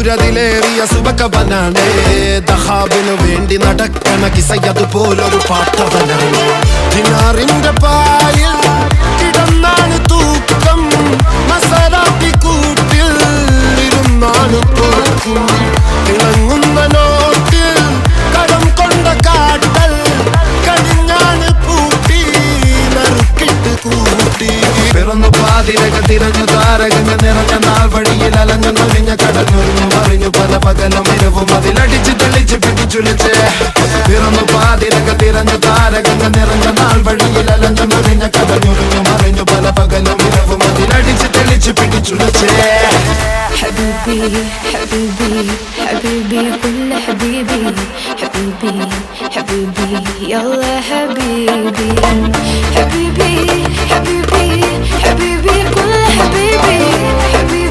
സൂര്യതിലേറിയ സുബകവനാണ് ദഹാബിനു വേണ്ടി നടക്കണ കിസയതുപോലൊരു പാട്ടവനാണ് ദിനാറിന്റെ പായിൽ കിടന്നാണ് തൂക്കം മസറാത്തി കൂട്ടിൽ ഇരുന്നാണ് തോക്കും തിളങ്ങുന്ന നോട്ടിൽ കടം കൊണ്ട കാട്ടൽ കടിഞ്ഞാണ് പൂട്ടി നറുക്കിട്ട് കൂട്ടി പിറന്നു പാതിരക തിരഞ്ഞു താരകങ്ങൾ നിറഞ്ഞ നാൾ വഴിയിൽ അലഞ്ഞു നൊലിഞ്ഞ കടഞ്ഞൊരിഞ്ഞു മറിഞ്ഞു പല പകലും ഇരവും അതിലടിച്ച് തെളിച്ച് പിടിച്ചുലിച്ച് പിറന്നു പാതിരക തിരഞ്ഞു താരകങ്ങൾ നിറഞ്ഞ നാൾ വഴിയിൽ അലഞ്ഞു നൊലിഞ്ഞ കടഞ്ഞൊരിഞ്ഞു മറിഞ്ഞു പല പകലും ഇരവും അതിലടിച്ച് തെളിച്ച് പിടിച്ചുലിച്ച് حبيبي حبيبي حبيبي كل حبيبي حبيبي حبيبي يلا حبيبي حبيبي حبيبي حبيبي كل حبيبي حبيبي